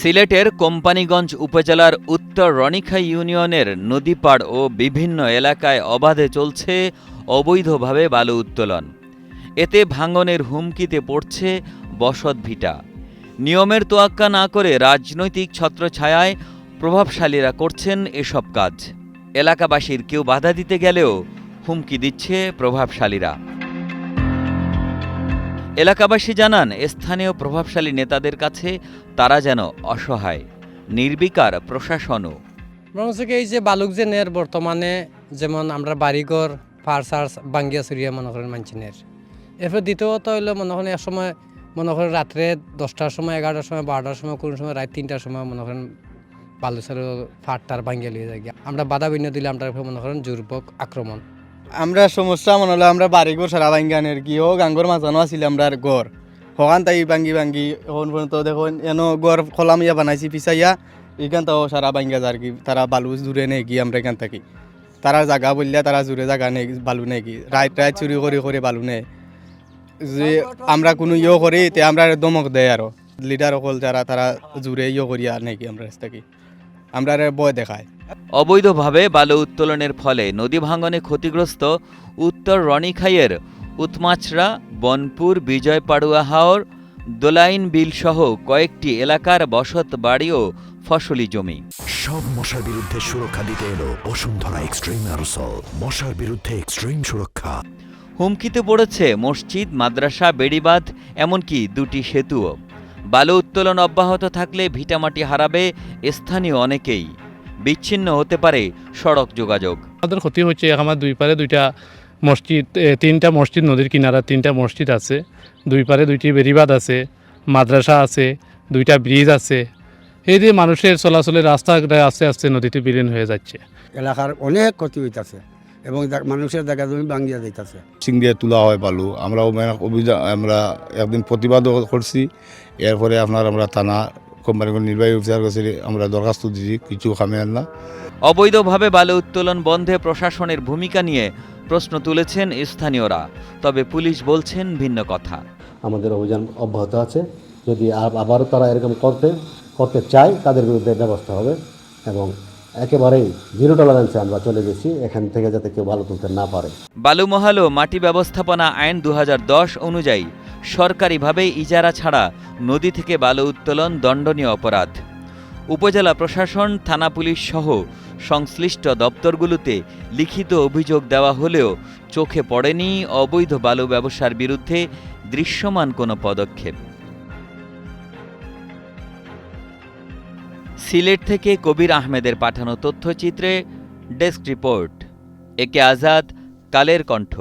সিলেটের কোম্পানীগঞ্জ উপজেলার উত্তর রনিখাই ইউনিয়নের নদীপাড় ও বিভিন্ন এলাকায় অবাধে চলছে অবৈধভাবে বালু উত্তোলন। এতে ভাঙনের হুমকিতে পড়ছে বসতভিটা। নিয়মের তোয়াক্কা না করে রাজনৈতিক ছত্রছায়ায় প্রভাবশালীরা করছেন এসব কাজ। এলাকাবাসীর কেউ বাধা দিতে গেলেও হুমকি দিচ্ছে প্রভাবশালীরা। এলাকাবাসী জানান, স্থানীয় প্রভাবশালী নেতাদের কাছে তারা যেন অসহায়, নির্বিকার প্রশাসনও। এই যে বালুক যে নের বর্তমানে যেমন আমরা বাড়িঘর ফার্সার বাঙ্গিয়া চুরিয়া মনে করেন মানছিনের। এরপর দ্বিতীয়ত হইলো মনে করেন এক সময় মনে করেন রাত্রে 10টার সময় 11টার সময় 12টার সময় কোন সময় রাত 3টার সময় মনে করেন বালু সার ফাটটার ভাঙ্গিয়া লিয়ে যায়। আমরা বাধা বিঘ্ন দিলে আমরা মনে করেন জোরপোক আক্রমণ। আমরা সমস্যা মনে হলো আমরা বাড়িঘর সারা ভাঙ্গানের কি হোক গাঙ্গর মাঝানো আছিল আমরা ঘর হকান তাই ভাঙ্গি এখন পর্যন্ত দেখুন এন ঘর খোলাম ইয়া বানাইছি পিছাইয়া এখান তাও সারা ভাঙ্গা যার কি তারা বালু জুড়ে নেই কি আমরা এখান থাকি তারা জায়গা বললে তারা জুড়ে জায়গা নেই বালু নেই কি রাত চুরি করে বালু নেই যে আমরা কোনো ইয়ে করি তে আমরা দমক দেয় আরো লিডার অকল যারা তারা জুড়ে ইয়ে করিয়া নেই কি আমরা থাকি আমরা বয় দেখায়। অবৈধভাবে বালু উত্তোলনের ফলে নদী ভাঙনে ক্ষতিগ্রস্ত উত্তর রনিখাইয়ের উতমাছড়া, বনপুর, বিজয়পাড়ুয়া হাওর, দোলাইন বিল সহ কয়েকটি এলাকার বসত বাড়ি ও ফসলি জমি। সব মশার বিরুদ্ধে সুরক্ষা দিতে এলো বসুন্ধরা এক্সট্রিম অ্যারোসল, মশার বিরুদ্ধে এক্সট্রিম সুরক্ষা। হুমকিতে পড়েছে মসজিদ, মাদ্রাসা, বেড়িবাঁধ, এমনকি 2টি সেতুও। বালু উত্তোলন অব্যাহত থাকলে ভিটামাটি হারাবে স্থানীয় অনেকেই। বিচ্ছিন্ন হতে পারে সড়ক যোগাযোগ। আমাদের ক্ষতি হচ্ছে, আমার দুই পারে 2টা মসজিদ, 3টা মসজিদ, নদীর কিনারা 3টা মসজিদ আছে, দুই পারে 2টি বেড়িবাঁধ আছে, মাদ্রাসা আছে, 2টা ব্রিজ আছে। এই যে মানুষের চলাচলের রাস্তাটা আস্তে আস্তে নদীতে বিলীন হয়ে যাচ্ছে। এলাকার অনেক ক্ষতি হইতেছে এবং মানুষের জায়গা জমি ভাঙ্গিয়া যাইতেছে। সিং দিয়ে তোলা হয় বালু, আমরাও অভিযান আমরা একদিন প্রতিবাদও করছি। এরপরে আমরা থানা কোম্পানিগুলো নির্বাহী অফিসার কাছে আমরা দরখাস্ত দিচ্ছি, কিছু খামেন না। অবৈধভাবে বালু উত্তোলন বন্ধে প্রশাসনের ভূমিকা নিয়ে প্রশ্ন তুলেছেন স্থানীয়রা। তবে পুলিশ বলছেন ভিন্ন কথা। আমাদের অভিযান অব্যাহত আছে, যদি আবারও তারা এরকম করতে চায় তাদের বিরুদ্ধে ব্যবস্থা হবে এবং একেবারেই 0 টলারেন্সে আমরা চলে গেছি এখান থেকে যাতে কেউ বালু তুলতে না পারে। বালু মহাল ও মাটি ব্যবস্থাপনা আইন 2010 অনুযায়ী সরকারিভাবে ইজারা ছাড়া নদী থেকে বালু উত্তোলন দণ্ডনীয় অপরাধ। উপজেলা প্রশাসন, থানা পুলিশ সহ সংশ্লিষ্ট দপ্তরগুলোতে লিখিত অভিযোগ দেওয়া হলেও চোখে পড়েনি অবৈধ বালু ব্যবসার বিরুদ্ধে দৃশ্যমান কোনো পদক্ষেপ। সিলেট থেকে কবির আহমেদের পাঠানো তথ্যচিত্রে ডেস্ক রিপোর্ট। একে আজাদ, কালের কণ্ঠ।